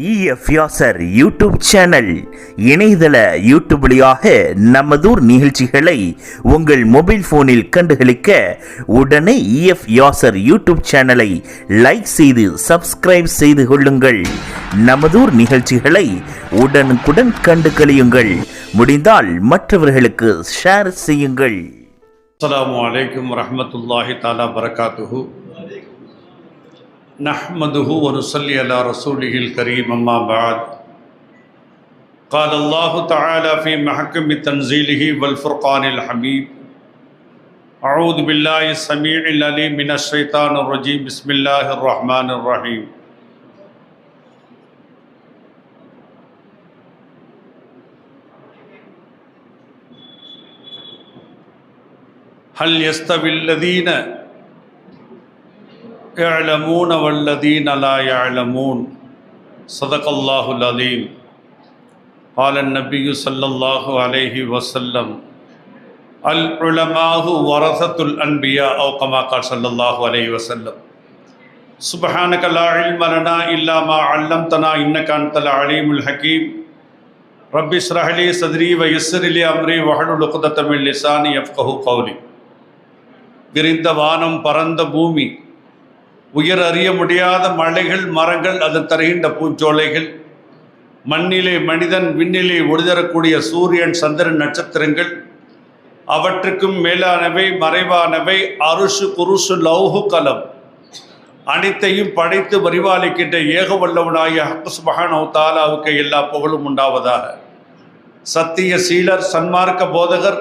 EF Yasar YouTube channel இணையதள YouTube வழியாக நமதூர் நிகழ்ச்சிகளை உங்கள் மொபைல் போனில் கண்டுகளிக்க உடனே இஎஃப் யாசர் யூடியூப் சேனலை லைக் செய்து சப்ஸ்கிரைப் செய்து கொள்ளுங்கள். நமதூர் நிகழ்ச்சிகளை உடனுக்குடன் கண்டு களியுங்கள். முடிந்தால் மற்றவர்களுக்கு ஷேர் செய்யுங்கள். அஸ்ஸலாமு அலைக்கும் வரஹ்மத்துல்லாஹி தஆலா பரகாத்துஹு. நஹ்மதுஹு வ நுஸல்லி அலா ரசூலிஹில் கரீம். அம்மா பஅத். قال الله تعالى في محكم تنزيله والفرقان الحميد. أعوذ بالله السميع العليم من الشيطان الرجيم. بسم الله الرحمن الرحيم. هل يستوي الذين يعلمون والذين لا يعلمون. صدق الله العظيم. قال النبي صلى الله عليه وسلم العلماء ورثة الأنبياء أو كما قال صلى الله عليه وسلم. سبحانك لا علم لنا إلا ما علمتنا إنك أنت العليم الحكيم. رب اشرح لي صدري ويسر لي أمري واحلل عقدة من لساني يفقهوا قولي. விரிந்த வானம், பரந்த பூமி, உயர் அறிய முடியாத மலைகள், மரங்கள், அதன் தருகின்ற பூஞ்சோலைகள், மண்ணிலே மனிதன், விண்ணிலே ஒளிதரக்கூடிய சூரியன், சந்திரன், நட்சத்திரங்கள், அவற்றுக்கும் மேலானவை, மறைவானவை, அருஷு, குருஷு, லௌஹு, கலம் அனைத்தையும் படைத்து பரிபாலிக்கின்ற ஏக வல்லவனாகிய ஹக் சுப்ஹானஹு வ தஆலாவுக்கு எல்லா புகழும் உண்டாவதாக. சத்திய சீலர், சன்மார்க்க போதகர்,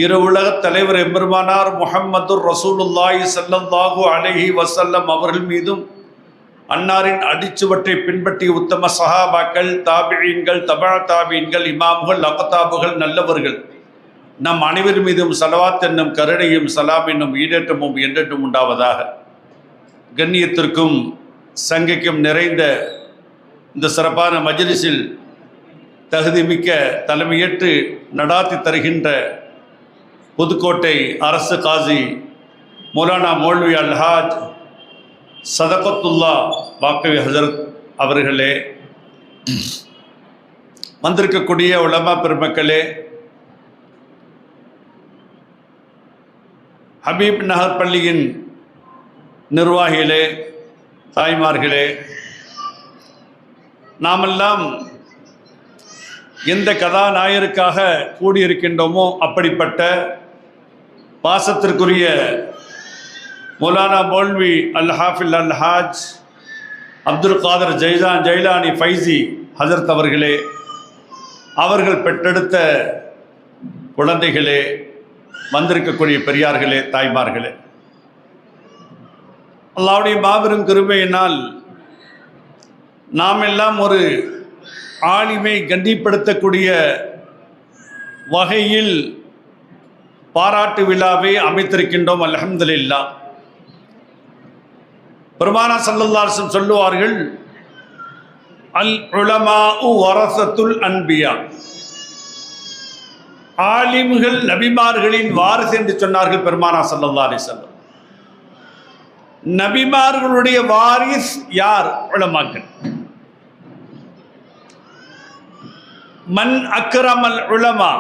இரு உலக தலைவர் எம்பெருமானார் முஹம்மதுர் ரசூலுல்லாஹி ஸல்லல்லாஹு அலைஹி வஸல்லம் அவர்கள் மீதும், அன்னாரின் அடிச்சுவற்றை பின்பற்றிய உத்தம சஹாபாக்கள், தாபிஈன்கள், தபா தாபீன்கள், இமாம்கள், அக்தாபுகள், நல்லவர்கள் நம் அனைவர் மீதும் ஸலவாத் என்னும் கருணையும் சலாம் என்னும் ஈடேற்றமும் என்றென்றும் உண்டாவதாக. கண்ணியத்திற்கும் சங்கைக்கும் நிறைந்த இந்த சிறப்பான மஜ்லிஸில் தகுதிமிக்க தலைமையேற்று நடாத்தி தருகின்ற புதுக்கோட்டை அரசு காசி மௌலானா மௌல்வி அல்ஹாஜ் சதகத்துல்லா பாக்கவி ஹசரத் அவர்களே, வந்திருக்கக்கூடிய உலமா பெருமக்களே, ஹபீப் நகர் பள்ளியின் நிர்வாகிகளே, தாய்மார்களே, நாமெல்லாம் எந்த கதாநாயகருக்காக கூடியிருக்கின்றோமோ அப்படிப்பட்ட பாசத்திற்குரிய மௌலானா மௌல்வி அல்ஹாஃபில் அல்ஹாஜ் அப்துல் காதர் ஜைலானி ஃபைசி ஹசரத் அவர்களே, அவர்கள் பெற்றெடுத்த குழந்தைகளே, வந்திருக்கக்கூடிய பெரியார்களே, தாய்மார்களே, அல்லாஹ்வுடைய மாபெரும் கிருபையினால் நாம் எல்லாம் ஒரு ஆலிமை கண்டிப்படுத்தக்கூடிய வகையில் பாராட்டு விழாவை அமைத்திருக்கின்றோம். அல்ஹம்துலில்லாஹ். பெருமானார் ஸல்லல்லாஹு அலைஹி வஸல்லம் சொல்லுவார்கள், அல் உலமாஉ வரஸத்துல் அன்பியா. ஆலிம்கள் நபிமார்களின் வாரிசு என்று சொன்னார்கள் பெருமானார் ஸல்லல்லாஹு அலைஹி வஸல்லம். நபிமார்களுடைய வாரிஸ் யார்? உலமாக்கள். மன் அக்ரமல் உலமா,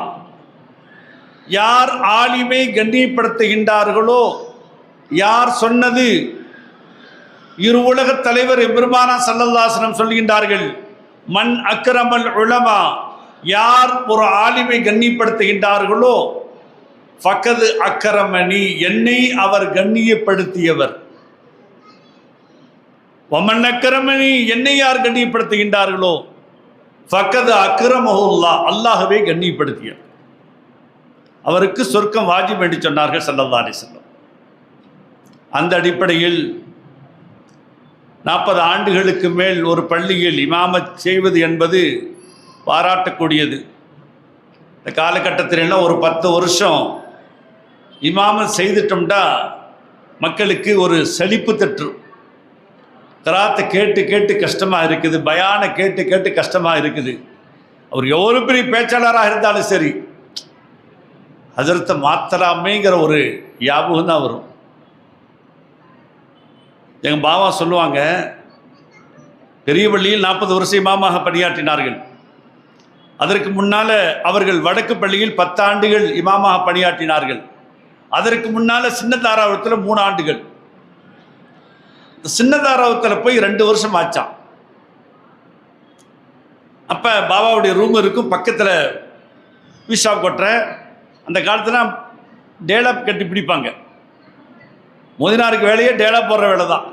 யார் ஆலிமை கண்ணியப்படுத்துகின்றார்களோ, யார் சொன்னது? இரு உலக தலைவர் பெருமானார் ஸல்லல்லாஹு அலைஹி வஸல்லம் சொல்கின்றார்கள், மன் அக்ரமல் உலமா, யார் ஒரு ஆலிமை கண்ணியப்படுத்துகின்றார்களோ, ஃபக்கது அக்ரமனி, என்னை அவர் கண்ணியப்படுத்தியவர். வமன் அக்ரமனி, என்னை யார் கண்ணியப்படுத்துகின்றார்களோ, ஃபக்கது அக்ரமஹுல்லாஹ், அல்லாஹ்வே கண்ணியப்படுத்தியவர். அவருக்கு சொர்க்கம் வாஜிப் என்று சொன்னார்கள் ஸல்லல்லாஹு அலைஹி வஸல்லம். அந்த அடிப்படையில் 40 ஆண்டுகளுக்கு மேல் ஒரு பள்ளியில் இமாமத் செய்வது என்பது பாராட்டக்கூடியது. இந்த காலகட்டத்திலெல்லாம் ஒரு 10 வருஷம் இமாமத் செய்துட்டோம்னா மக்களுக்கு ஒரு சலிப்பு தட்டு. கராத்தை கேட்டு கேட்டு கஷ்டமாக இருக்குது, பயானை கேட்டு கேட்டு கஷ்டமாக இருக்குது. அவர் எவ்வளோ பெரிய பேச்சாளராக இருந்தாலும் சரி, ஹஜரத்தை மாத்தலாமேங்கிற ஒரு ஞாபகம் தான் வரும். எங்கள் பாபா சொல்லுவாங்க, பெரிய பள்ளியில் 40 வருஷம் இமாமாக பணியாற்றினார்கள். அதற்கு முன்னால் அவர்கள் வடக்கு பள்ளியில் 10 ஆண்டுகள் இமாமாக பணியாற்றினார்கள். அதற்கு முன்னால் சின்னதாராவத்தில் 3 ஆண்டுகள். சின்னதாராவத்தில் போய் 2 வருஷம் ஆச்சான். அப்போ பாபாவுடைய ரூம் இருக்கும், பக்கத்தில் பீஷாப் கொட்டுற. அந்த காலத்தில் டேலாப் கட்டி பிடிப்பாங்க. மோதினாருக்கு வேலையே டேலாப் போடுற வேலை தான்.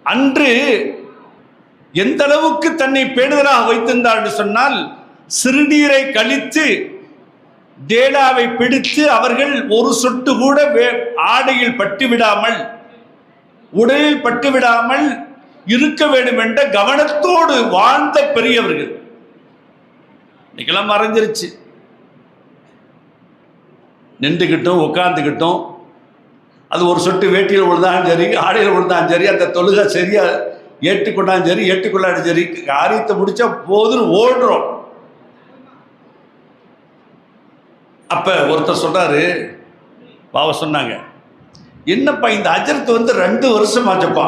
அன்று எந்த அளவுக்கு தன்னை பேணுதலாக வைத்திருந்தார் என்று சொன்னால், சிறுநீரை கழித்து டேலாவை பிடித்து அவர்கள் ஒரு சொட்டு கூட ஆடையில் பட்டுவிடாமல், உடலில் பட்டுவிடாமல் இருக்க வேண்டும் என்ற கவனத்தோடு வாழ்ந்த பெரியவர்கள். இன்னைக்கெல்லாம் மறைஞ்சிருச்சு. நின்றுக்கிட்டும் உட்கார்ந்துக்கிட்டும், அது ஒரு சொட்டு வேட்டியில் விழுந்தாலும் சரி, ஆடையில் விழுந்தாலும் சரி, அந்த தொழுகை சரியா ஏற்றுக்கொண்டாலும் சரி ஏற்றுக்கொள்ளாலும் சரி, காரியத்தை முடிச்சா போதுன்னு ஓடுறோம். அப்ப ஒருத்தர் சொல்றாரு, பாவ சொன்னாங்க, என்னப்பா இந்த அஜரத்து 2 வருஷம் ஆச்சப்பா.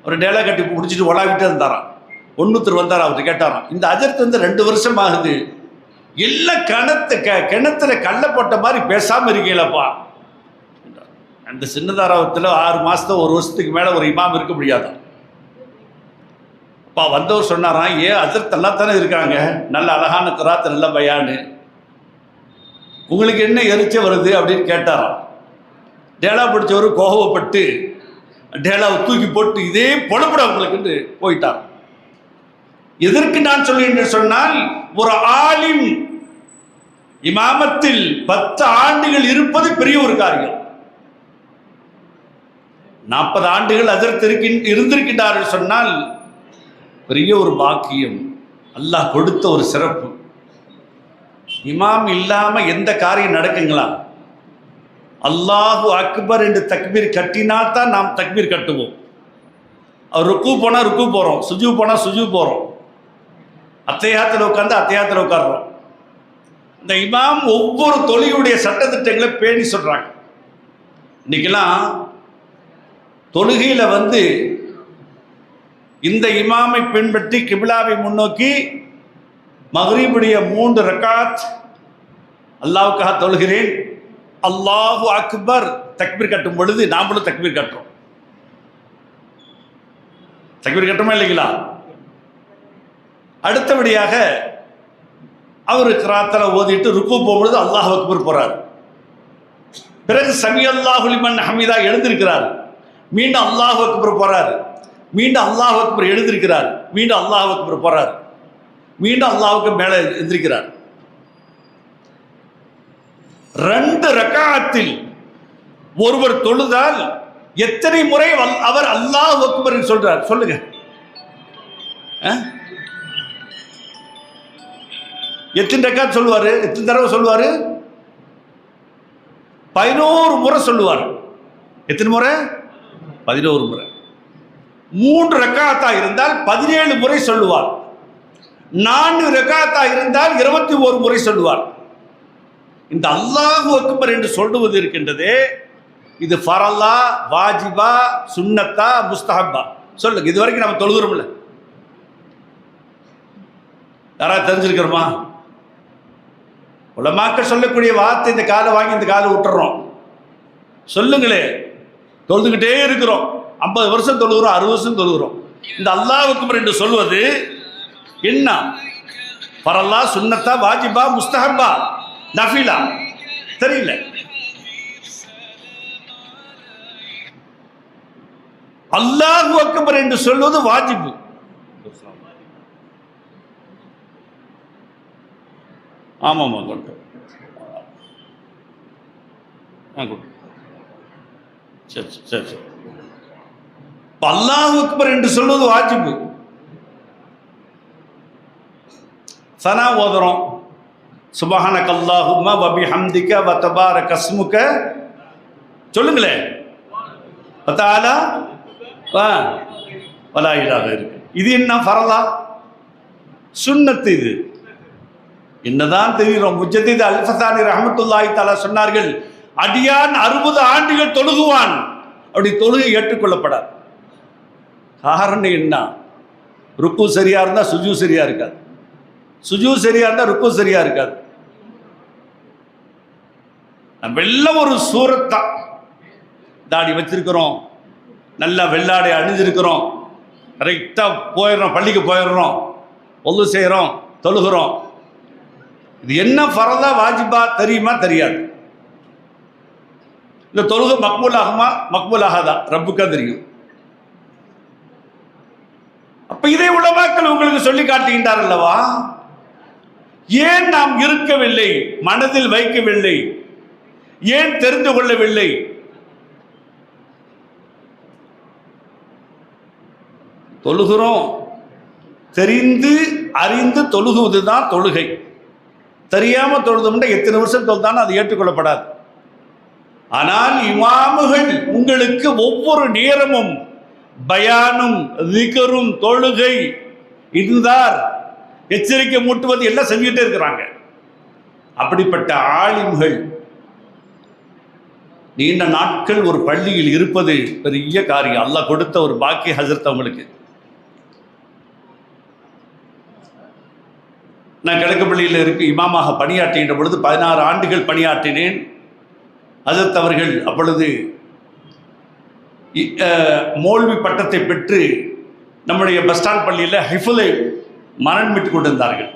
ஒரு டேலா கட்டி முடிச்சுட்டு ஒலாவிட்டு இருந்தாராம். ஒன்றுத்தர் வந்தார், அவர்கிட்ட கேட்டாராம், இந்த அஜரத்து 2 வருஷம் ஆகுது, எல்லாம் கிணத்துல கல்ல போட்ட மாதிரி பேசாம இருக்கீங்களப்பா. அந்த சின்னதாராவத்தில் 6 மாசத்துல 1 வருஷத்துக்கு மேல ஒரு இமாம் இருக்க முடியாது. அப்பா வந்தவர் சொன்னாராம், ஏன் அஜரத் நல்லா தானே இருக்காங்க, நல்ல அழகான கிராத்து, நல்ல பயானு, உங்களுக்கு என்ன எரிச்ச வருது அப்படின்னு கேட்டாராம். டேலா பிடிச்சவர் கோபப்பட்டு டேலாவை தூக்கி போட்டு இதே பொழப்பட உங்களுக்கு போயிட்டார். எதற்கு நான் சொல்கிறேன் சொன்னால், ஒரு ஆலிம் இமாமத்தில் 10 ஆண்டுகள் இருப்பது பெரிய ஒரு காரியம். 40 ஆண்டுகள் அதற்கு இருந்திருக்கின்றார்கள் சொன்னால் பெரிய ஒரு பாக்கியம், அல்லாஹ் கொடுத்த ஒரு சிறப்பு. இமாம் இல்லாம எந்த காரியம் நடக்குங்களா? அல்லாஹு அக்பர் என்று தக்பீர் கட்டினால் தான் நாம் தக்பீர் கட்டுவோம். அவர் ருக்கு போனால் ருக்கு போகிறோம், சுஜு போனால் சுஜு போகிறோம், அத்தையாத்தில் உட்காந்து அத்தையாத்தில் உட்காடுறோம். இந்த இமாம் ஒவ்வொரு தொழுகையுடைய சட்டத்திட்டங்களை பேணி சொல்கிறாங்க. இன்னைக்கெல்லாம் தொழுகையில் இந்த இமாமை பின்பற்றி கிபிலாவை முன்னோக்கி மக்ரிபுடைய 3 ரக்காத் அல்லாஹ்வுக்காக தொழுகிறேன், அல்லாஹு அக்பர் தக்பீர் கட்டும் பொழுது நாமளும் தக்பீர் கட்டுறோம். தக்பீர் கட்டுமா இல்லைங்களா? அடுத்தபடியாக அவர் கிராத்தல ஓதிட்டு ருக்கு போகும்பொழுது அல்லாஹ் அக்பர் போறார். பிறகு சமி அல்லாஹு லிமன் ஹமீதா எழுந்திருக்கிறார், மீண்டும் அல்லாஹ் அக்பர் போறார், மீண்டும் அல்லாஹ் அக்பர் எழுந்திருக்கிறார், மீண்டும் அல்லாஹ் அக்பர் போறார், மீண்டும் அல்லாஹ்வுக்கு மேலே எந்திரிக்கிறார். 2 ரக்காத்தில் ஒருவர் தொழுதால் எத்தனை முறை அவர் அல்லாஹ் அக்பர் சொல்றார் சொல்லுங்க? எத்தனை ரக்காத் சொல்லுவாரு? எத்தனை தடவை சொல்லுவாரு? 11 முறை சொல்லுவார். எத்தனை முறை? 11 முறை. 3 ரக்காத்தா இருந்தால் 17 முறை சொல்லுவார். 4 ரக்காத்தா இருந்தால் 21 முறை சொல்லுவார். இந்த அல்லாஹு அக்பர் என்று சொல்லுவது இருக்கின்றதே, இது ஃபரலா, வாஜிபா, சுன்னத்தா, முஸ்தஹப்பா? சொல்லுங்க. இது வரைக்கும் நம்ம தொழுகிறோம்ல, யாராவது தெரிஞ்சிருக்கிறோமா? உலமாக்கள் சொல்லக்கூடிய வார்த்தை இந்த காலை வாங்கி இந்த காலை விட்டுறோம். சொல்லுங்களே, தொழுதுகிட்டே இருக்கிறோம், 50 வருஷம் தொழுகிறோம், 60 வருஷம் தொழுகிறோம். இந்த அல்லாஹ் அக்பர் என்று சொல்வது என்ன? ஃபரலா, சுன்னத்தா, வாஜிபா, முஸ்தஹப்பா, நஃபிலா? தெரியல. அல்லாஹு அக்பர் என்று சொல்வது வாஜிபு. ஆமாம்மா, கொண்டு சரி சரி சரி. அல்லாஹு அக்பர் என்று சொல்வது வாஜிபு. சனா ஓதுறோம், சுபஹானக அல்லாஹும்ம வ பிஹம்திக வ தபாரக அஸ்முக. சொல்லுங்களே, வதஆலா வலா இலாஹ இருக்கு. இது என்ன? ஃபரலா, சுன்னத்து. இது என்னதான் தெரிகிறோம். முஜத்தித் அல்ஃபசானி ரஹ்மத்துல்லாஹி தஆலா சொன்னார்கள், அடியான் 60 ஆண்டுகள் தொழுகுவான், அப்படி தொழுகை ஏற்றுக்கொள்ளப்படாது. காரணம் என்ன? ருக்கு சரியாக இருந்தால் சுஜு சரியாக இருக்காது, சுஜு சரியாக இருந்தால் ருக்கு சரியாக இருக்காது. நம்ம எல்லாம் ஒரு சூரத்தான். தாடி வச்சிருக்கிறோம், நல்லா வெள்ளாடை அணிஞ்சிருக்கிறோம், கரெக்டாக போயிடுறோம், பள்ளிக்கு போயிடுறோம், ஒது செய்கிறோம், தொழுகிறோம். இது என்ன ஃபரதா வாஜிபா தெரியுமா? தெரியாது. இந்த தொழுகை மக்பூல் ஆகுமா? மக்பூல் ஆகாதா? ரப்புக்கா தெரியும். அப்ப இதை உலமாக்கள் உங்களுக்கு சொல்லி காட்டுகின்றார் அல்லவா? ஏன் நாம் இருக்கவில்லை, மனதில் வைக்கவில்லை, ஏன் தெரிந்து கொள்ளவில்லை? தொழுகிறோம், தெரிந்து அறிந்து தொழுகுவதுதான் தொழுகை. தெரியாம தொழுதோம்னா எத்தனை வருஷம் தொழுதாலும் அது ஏற்றுக்கொள்ளப்படாது. ஆனால் இமாமுகள் உங்களுக்கு ஒவ்வொரு நேரமும் பயானும் திக்ரும் தொழுகை இருந்தார் எச்சரிக்கை மூட்டுவது எல்லாம் செஞ்சுக்கிட்டே இருக்கிறாங்க. அப்படிப்பட்ட ஆலிம்கள் நீண்ட நாட்கள் ஒரு பள்ளியில் இருப்பது பெரிய காரியம். அல்லாஹ் கொடுத்த ஒரு பாக்கிய ஹசரத் அவங்களுக்கு. நான் கிழக்குப்பள்ளியில் இருக்கு இமாமாக பணியாற்றுகின்ற பொழுது 16 ஆண்டுகள் பணியாற்றினேன். ஹசரத் அவர்கள் அப்பொழுது மௌல்வி பட்டத்தை பெற்று நம்முடைய பஸ் ஸ்டாண்ட் பள்ளியில் ஹிஃபுலை மரணம் விட்டு கொண்டிருந்தார்கள்.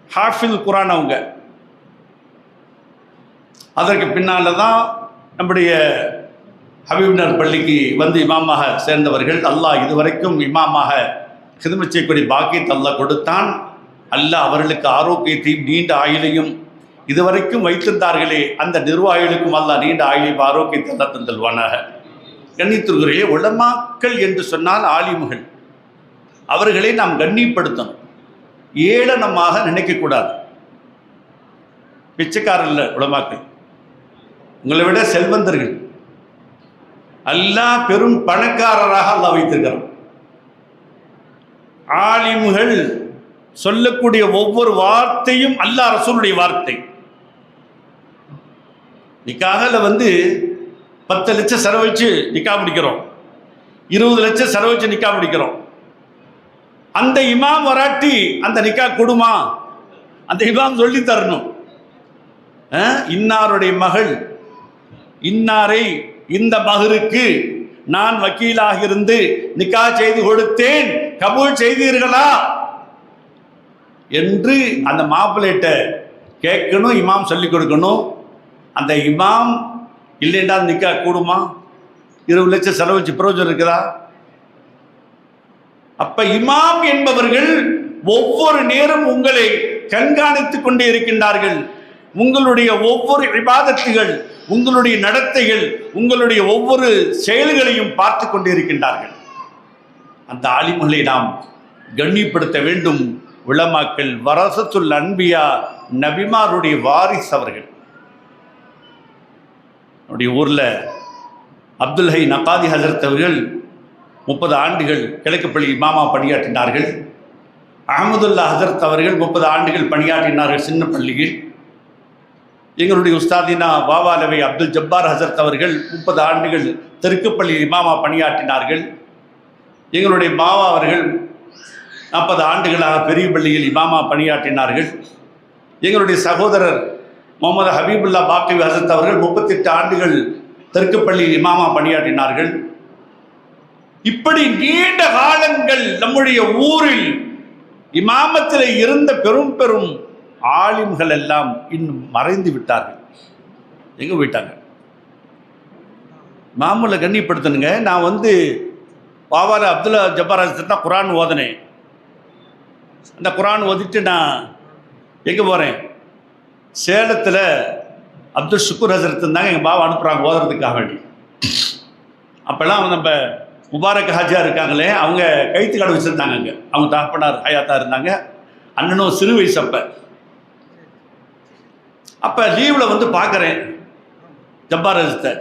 ஹாஃபில் குரான் அவங்க. அதற்கு பின்னால் தான் நம்முடைய ஹபீப்னர் பள்ளிக்கு வந்து இமாமாக சேர்ந்தவர்கள். அல்லாஹ் இதுவரைக்கும் இமாமாக ஹிதமத் செய்யக்கூடிய பாக்கியத்தை அல்லாஹ் கொடுத்தான். அல்லாஹ் அவர்களுக்கு ஆரோக்கியத்தையும் நீண்ட ஆயுளையும் இதுவரைக்கும் வைத்திருந்தார்களே அந்த நிர்வாகிகளுக்கும் அல்லாஹ் நீண்ட ஆயுளையும் ஆரோக்கியத்தை அல்லாஹ் தந்தல்வானாக. கண்ணியத்திற்குரிய உலமாக்கள் என்று சொன்னால் ஆலிம்கள், அவர்களை நாம் கண்ணியப்படுத்தணும், ஏளனமாக நினைக்கக்கூடாது. பிச்சைக்காரர்கள் உலமாக்கள், உங்களை விட செல்வந்தர்கள், அல்லாஹ் பெரும் பணக்காரராக அல்லாஹ் வைத்திருக்கிறான். ஆலிம்கள் சொல்லக்கூடிய ஒவ்வொரு வார்த்தையும் அல்லாஹ் ரசூலுடைய வார்த்தை. நிக்காஹ்ல 10 லட்சம் செலவழிச்சு நிக்கா முடிக்கிறோம், 20 லட்சம் செலவழிச்சு நிக்கா முடிக்கிறோம். அந்த இமாம் வராட்டி அந்த நிக்கா கொடுமா? அந்த இமாம் சொல்லி தரணும். இன்னாருடைய மகள் இன்னாரை இந்த மகருக்கு நான் வக்கீலாக இருந்து நிக்கா செய்து கொடுத்தேன், கபூல் செய்தீர்களா என்று அந்த மாப்பிள்ளைகிட்ட கேட்கணும், இமாம் சொல்லிக் கொடுக்கணும். அந்த இமாம் இல்லைண்டா நிக்கா கூடுமா? 20 லட்சம் செலவழிச்சு பிரயோஜனம் இருக்குதா? அப்ப இமாம் என்பவர்கள் ஒவ்வொரு நேரம் உங்களை கண்காணித்துக் கொண்டே இருக்கின்றார்கள். உங்களுடைய ஒவ்வொரு இபாதத்துகள், உங்களுடைய நடத்தைகள், உங்களுடைய ஒவ்வொரு செயல்களையும் பார்த்து கொண்டே இருக்கின்றார்கள். அந்த ஆலிம்களை நாம் கண்ணியப்படுத்த வேண்டும். உலமாக்கள் வரசத்துல் அன்பியா, நபிமாருடைய வாரிஸ் அவர்கள். நம்முடைய ஊரில் அப்துல் ஹை நகாதி ஹசரத் அவர்கள் 30 ஆண்டுகள் கிழக்குப்பள்ளி இமாமா பணியாற்றினார்கள். அஹமதுல்லா ஹசரத் அவர்கள் 30 ஆண்டுகள் பணியாற்றினார்கள் சின்ன பள்ளியில். எங்களுடைய உஸ்தாதினா பாபாலவை அப்துல் ஜப்பார் ஹசரத் அவர்கள் 30 ஆண்டுகள் தெற்குப்பள்ளி இமாமா பணியாற்றினார்கள். எங்களுடைய பாபா அவர்கள் 40 ஆண்டுகளாக பெரிய பள்ளியில் இமாமா பணியாற்றினார்கள். எங்களுடைய சகோதரர் முகமது ஹபீபுல்லா பாக்கவி ஹசரத் அவர்கள் 38 ஆண்டுகள் தெற்குப்பள்ளியில் இமாமா பணியாற்றினார்கள். இப்படி நீண்ட காலங்கள் நம்முடைய ஊரில் இமாமத்தில் இருந்த பெரும் பெரும் ஆலிம்கள் எல்லாம் இன்னும் மறைந்து விட்டார்கள். எங்கே போயிட்டாங்க? மாமூலை கண்ணியப்படுத்தணுங்க. நான் பாபால அப்துல்லா ஜப்பார் ஹசரத் தான் குரான் ஓதனேன். அந்த குரான் ஓதிட்டு நான் எங்கே போகிறேன்? சேலத்தில் அப்துல் ஷுக்கூர் ஹசரத் இருந்தாங்க, எங்கள் பாபா அனுப்புகிறாங்க ஓதுறதுக்காக வேண்டி. அப்போல்லாம் நம்ம முபாரக் ஹாஜியா இருக்காங்களே, அவங்க கைத்து கடை வச்சுருந்தாங்க. அங்கே அவங்க தகப்பனார் ஹயாத்தா இருந்தாங்க, அண்ணனும் சிறு வயசு. அப்போ லீவில் பார்க்குறேன் ஜப்பார் ஹசரத்தை.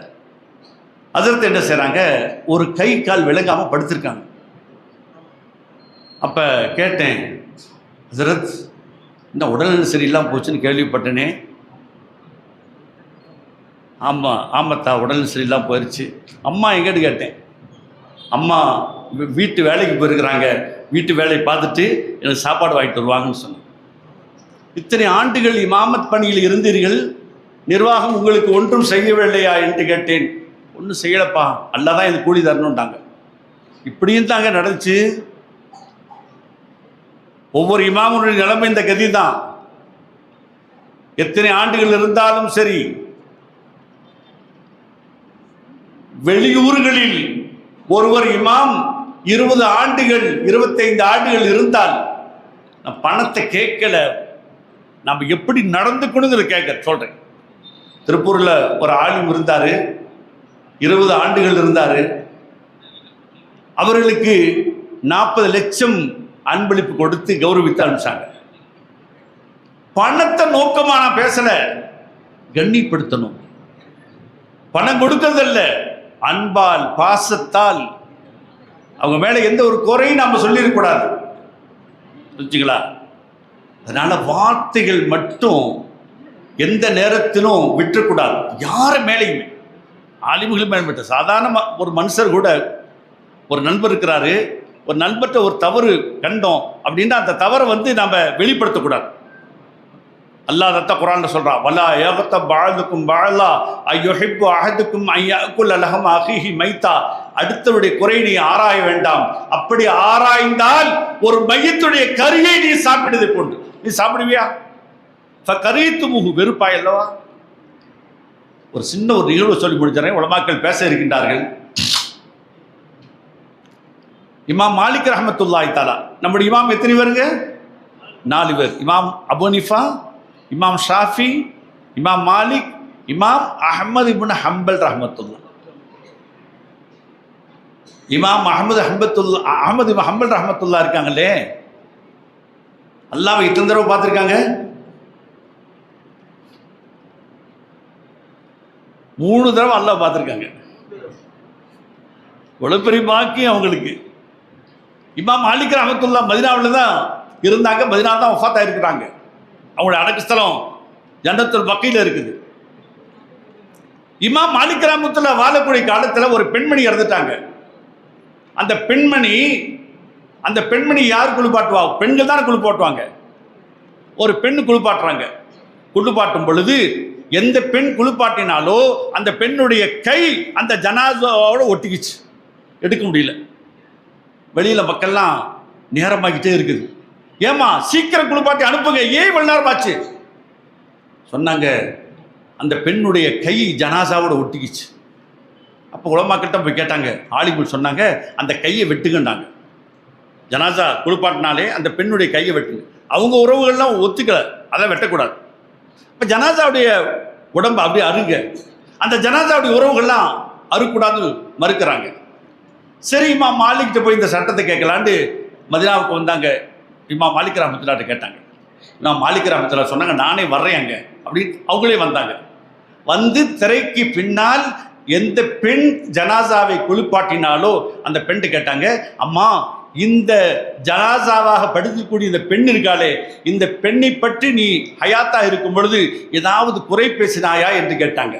ஹசரத் என்ன செய்கிறாங்க, ஒரு கை கால் விளங்காமல் படுத்திருக்காங்க. அப்போ கேட்டேன், ஹசரத் இந்த உடல்நிலை சரியில்லாமல் போச்சுன்னு கேள்விப்பட்டேனே. ஆமாத்தா உடல்நிலை சரியில்லாமல் போயிடுச்சு. அம்மா எங்கேன்னு கேட்டேன். அம்மா வீட்டு வேலைக்கு போயிருக்கிறாங்க, வீட்டு வேலையை பார்த்துட்டு எனக்கு சாப்பாடு வாங்கிட்டு வருவாங்கன்னு சொன்னேன். இத்தனை ஆண்டுகள் இமாமத் பணியில் இருந்தீர்கள், நிர்வாகம் உங்களுக்கு ஒன்றும் செய்யவில்லையா என்று கேட்டேன். ஒன்றும் செய்யலப்பா, அல்லா தான் இது கூலி தரணுன்ட்டாங்க. இப்படியும் தாங்க நடந்துச்சு. ஒவ்வொரு இமாமுடைய நிலைமை இந்த கதி தான். எத்தனை ஆண்டுகள் இருந்தாலும் சரி, வெளியூர்களில் ஒருவர் இமாம் 20 ஆண்டுகள் 25 ஆண்டுகள் இருந்தால் நான் பணத்தை கேட்கல, நம்ம எப்படி நடந்துக்கணுங்கிற கேட்க சொல்றேன். திருப்பூர்ல ஒரு ஆலிம் இருந்தாரு, 20 ஆண்டுகள் இருந்தாரு. அவர்களுக்கு 40 லட்சம் அன்பளிப்பு கொடுத்து கௌரவித்து அனுப்பிச்சாங்க. பணத்தை நோக்கமா நான் பேசல, கண்ணிப்படுத்தணும். பணம் கொடுக்கறதில்ல, அன்பால் பாசத்தால் அவங்க மேல எந்த ஒரு குறையும் நாம சொல்லிடக்கூடாது, புரிஞ்சுங்களா? அதனால வார்த்தைகள் மட்டும் எந்த நேரத்திலும் விட்டுறக்கூடாது. யார மேலையுமே, ஆலிம்களும் மேம்பட்ட சாதாரண ஒரு மனுஷர் கூட, ஒரு நண்பர் இருக்கிறாரு, ஒரு நண்பர்கிட்ட ஒரு தவறு கண்டோம் அப்படின்னா அந்த தவறை நாம வெளிப்படுத்தக்கூடாது. அல்லாஹ் தத்த குர்ஆன்ல சொல்றான், வலா யகதப் பஅதுக்கும் பஅலா அய்யுஹிப்பு அஹதுக்கும் அய்யகுல் லஹம் அஹீஹி மைத்தா. அடுத்தவருடைய குறை நீ ஆராய வேண்டாம். அப்படி ஆராய்ந்தால் ஒரு மையத்துடைய கரியை நீ சாப்பிடுவதை போன்று. நீ சாப்பிடுவியா? ஃபகரீத்துமுஹு, வெறுப்பாய் அல்லவா? ஒரு சின்ன ஒரு நிகழ்வு சொல்லி முடிச்சறேன். உலமாக்கள் பேச இருக்கின்றார்கள். இமாம் மாலிக் ரஹ்மத்துல்லாஹி தஆலா, நம்முடைய இமாம் எத்தனை பேருங்க? 4 பேர். இமாம் அபூ ஹனீஃபா, இமாம் ஷாஃபி, இமாம் மாலிக், இமாம் அஹ்மது இப்னு ஹம்பல் ரஹ்மத்துல்லாஹ். இமாம் அஹ்மது இப்னு ஹம்பல் ரஹ்மத்துல்லாஹ் இருக்காங்களே, அல்லாஹ்வை இத்தனை தடவை பார்த்துருக்காங்க. 3 தடவை அல்லாஹ் பார்த்துருக்காங்க. இவ்வளவு பெரிய பாக்கியம் அவங்களுக்கு. இமாம் மாலிக் ரஹ்மத்துல்லாஹ் மதீனாவில் தான் இருந்தாங்க, மதீனாவில் தான் வஃபாத் ஆயிருக்கிறாங்க. அவங்களுடைய அடக்கு ஸ்தலம் ஜன்னத்துல் பக்கீல இருக்குது. இமாம் மாலிக் ரஹ்மத்துல்லாஹ் வாழக்கூடிய காலத்தில் ஒரு பெண்மணி இறந்துட்டாங்க. அந்த பெண்மணி யார் குளிப்பாட்டுவா? பெண்கள் தான் குளிப்பாட்டுவாங்க. ஒரு பெண் குளிப்பாட்டுறாங்க. குளிப்பாட்டும் பொழுது எந்த பெண் குளிப்பாட்டினாலோ அந்த பெண்ணுடைய கை அந்த ஜனாசாவோட ஒட்டிக்கிச்சு, எடுக்க முடியல. வெளியில மக்கள்லாம் நேரமாக்கிட்டே இருக்குது. ஏமா சீக்கிரம் குளிப்பாட்டி அனுப்புங்க, ஏன் இவ்வளவு நேரம் ஆச்சு? சொன்னாங்க, அந்த பெண்ணுடைய கை ஜனாசாவோட ஒட்டிக்கிச்சு. அப்போ உலமாக்கிட்ட போய் கேட்டாங்க. ஆலிம்கள் சொன்னாங்க, அந்த கையை வெட்டுங்கண்டாங்க. ஜனாசா குளிப்பாட்டினாலே அந்த பெண்ணுடைய கையை வெட்டுங்க. அவங்க உறவுகள்லாம் ஒத்துக்கல, அதை வெட்டக்கூடாது. இப்போ ஜனாசாவுடைய உடம்பு அப்படியே அருங்க, அந்த ஜனாசாவுடைய உறவுகள்லாம் அறுக்கூடாதுன்னு மறுக்கிறாங்க. சரி, இமாம் மாலிக்கிட்ட போய் இந்த சட்டத்தை கேட்கலான்னு மதீனாவுக்கு வந்தாங்க. இமாம் மாலிக் ரஹ்மத்துல்லாஹ் கேட்டாங்க. இமாம் மாலிக் ரஹ்மத்துல்லாஹ் சொன்னாங்க, நானே வர்றேன் அங்கே அப்படின்னு. அவங்களே வந்தாங்க. வந்து திரைக்கு பின்னால் எந்த பெண் ஜனாசாவை குளிப்பாட்டினாலோ அந்த பெண் கேட்டாங்க, அம்மா இந்த ஜனாசாவாக படுத்தக்கூடிய இந்த பெண் இருக்காளே, இந்த பெண்ணை பற்றி நீ ஹயாத்தா இருக்கும் பொழுது ஏதாவது குறை பேசினாயா என்று கேட்டாங்க.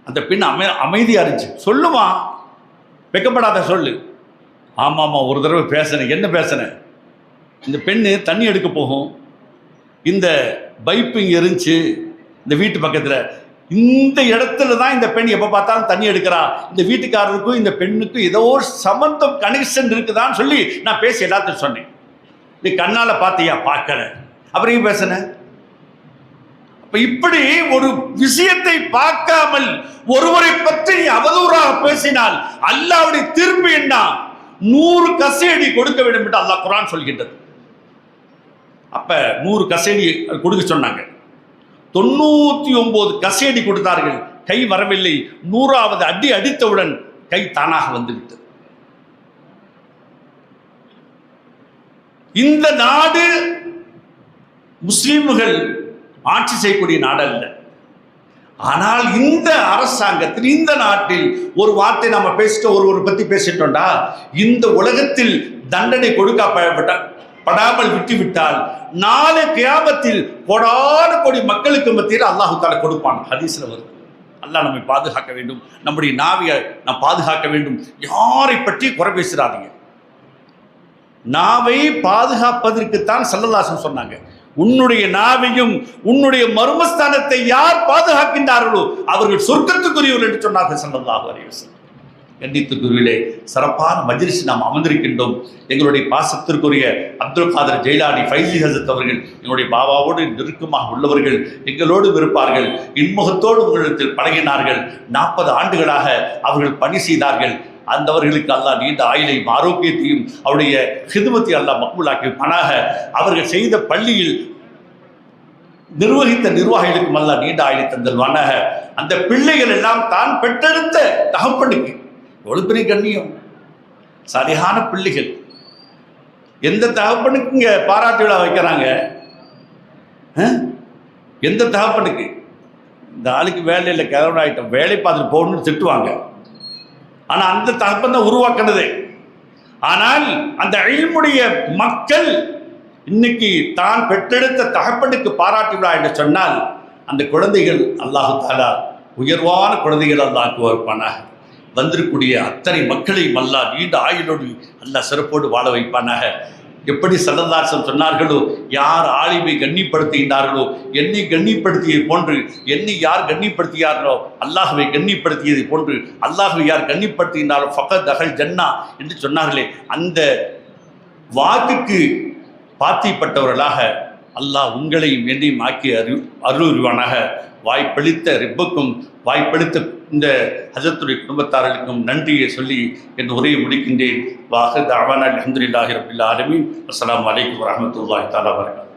அந்த பெண் அமைதியா இருந்துச்சு. சொல்லுமா, வெக்கப்படாத சொல்லு. ஆமாம்மா, ஒரு தடவை பேசினேன். என்ன பேசினேன்? இந்த பெண்ணு தண்ணி எடுக்க போகும், இந்த பைப்பு இங்கே இருந்துச்சு இந்த வீட்டு பக்கத்தில், இந்த இடத்துல தான் இந்த பெண் எப்போ பார்த்தாலும் தண்ணி எடுக்கிறா. இந்த வீட்டுக்காரருக்கும் இந்த பெண்ணுக்கும் ஏதோ ஒரு சம்பந்தம், கனெக்ஷன் இருக்குதான்னு சொல்லி நான் பேசி எல்லாத்தையும் சொன்னேன். நீ கண்ணால் பார்த்தியா? பார்க்கல. அப்புறம் பேசினேன். அப்ப இப்படி ஒரு விஷயத்தை பார்க்காமல் ஒருவரை பற்றி அவதூறாக பேசினால் அல்லாஹ்வுடைய தீர்ப்பு என்ன? 100 கசையடி கொடுக்க வேண்டும் என்று அல்லாஹ் குர்ஆன் சொல்கின்றது. அப்ப 100 கசையடி கொடுக்க சொன்னாங்க. 99 கசையடி கொடுத்தார்கள், கை வரவில்லை. 100வது அடி அடித்தவுடன் கை தானாக வந்துவிட்டது. இந்த நாடு முஸ்லிம்கள் ஆட்சி செய்யக்கூடிய நாடு அல்ல. ஆனால் இந்த அரசாங்கத்தில், இந்த நாட்டில் ஒரு வார்த்தை நம்ம பேசிட்டு ஒருவர் பத்தி பேசிட்டோம்டா, இந்த உலகத்தில் தண்டனை கொடுக்கப்படாமல் விட்டுவிட்டால் நாளை கியாமத்தில் கோடான கோடி மக்களுக்கு மத்தியில் அல்லாஹ் தஆலா கொடுப்பான். ஹதீஸ்ல வருது. அல்லாஹ் நம்மை பாதுகாக்க வேண்டும். நம்முடைய நாவியை நாம் பாதுகாக்க வேண்டும். யாரை பற்றி குறை பேசுகிறாதீங்க. நாவை பாதுகாப்பதற்குத்தான் ஸல்லல்லாஹு அலைஹி வஸல்லம் சொன்னாங்க. உன்னுடைய நாவையும் உன்னுடைய மர்மஸ்தானத்தை யார் பாதுகாக்கின்றார்களோ அவர்கள் சொர்க்கத்துக்குரியவர்கள் என்று சொன்னார்கள் ஸல்லல்லாஹு அலைஹி வஸல்லம். கண்டித்துக்குரியவிலே சிறப்பான மஜ்லிஸ் நாம் அமர்ந்திருக்கின்றோம். எங்களுடைய பாசத்திற்குரிய அப்துல் காதர் ஜெயிலானி ஃபைசி ஹசரத் அவர்கள் எங்களுடைய பாபாவோடு நெருக்கமாக உள்ளவர்கள், எங்களோடு இருப்பார்கள். இன்முகத்தோடு உங்களிடத்தில் பழகினார்கள். 40 ஆண்டுகளாக அவர்கள் பணி செய்தார்கள். அந்தவர்களுக்கு அல்லாஹ் நீண்ட ஆயுளையும் ஆரோக்கியத்தையும் அவருடைய ஹிதுமத்தை அல்லாஹ் மக்பூலாக்கி பணாக அவர்கள் செய்த பள்ளியில் நிர்வகித்த நிர்வாகிகளுக்கும் அல்லாஹ் நீண்ட ஆயுளை தந்தல்வானாக. அந்த பிள்ளைகள் எல்லாம் தான் பெற்றெடுத்த தகப்பனுக்கு எவ்வளவு பெரிய கண்ணியம், சரியான பிள்ளைகள். எந்த தகப்பனுக்கு இங்க பாராட்டு விழா வைக்கிறாங்க? எந்த தகப்பனுக்கு? இந்த ஆளுக்கு வேலையில் கிளம்பி ஆகிட்டோம், வேலை பார்த்துட்டு போகணும்னு திட்டுவாங்க. ஆனா அந்த தகப்பன் தான் உருவாக்கினது. ஆனால் அந்த இல்முடைய மக்கள் இன்னைக்கு தான் பெற்றெடுத்த தகப்பனுக்கு பாராட்டு விழா என்று சொன்னால் அந்த குழந்தைகள் அல்லாஹு தாலா உயர்வான குழந்தைகள் அல்லாஹ் வைப்பானாக. வந்திருக்கூடிய அத்தனை மக்களையும் அல்லாஹ் நீண்ட ஆயுளோடு அல்லாஹ் சிறப்போடு வாழ வைப்பானாக. எப்படி ஸல்லல்லாஹு அலைஹி வஸல்லம் சொன்னார்களோ, யார் ஆலிமை கண்ணிப்படுத்துகின்றார்களோ, என்னை கண்ணிப்படுத்தியது போன்று என்னை யார் கண்ணிப்படுத்தியார்களோ அல்லாஹ்வை கண்ணிப்படுத்தியதை போன்று அல்லாஹ்வை யார் கண்ணிப்படுத்துகின்றாரோ ஃபகத் தஹல் ஜன்னா என்று சொன்னார்களே, அந்த வாக்குக்கு பாத்திப்பட்டவர்களாக அல்லாஹ் உங்களையும் என்னையும் ஆக்கி அருள்வானாக. வாய்ப்பளித்த ரிப்புக்கும் வாய்ப்பளித்த இந்த ஹஜரத்துடைய குடும்பத்தார்களுக்கும் நன்றியை சொல்லி என் உரையை முடிக்கின்றேன். வாஹித் அவானா அல்ஹம்துலில்லாஹி ரப்பில் ஆலமீன். அஸ்ஸலாமு அலைக்கும் வரஹ்மத்துல்லாஹி தஆலா வபரகாத்துஹு.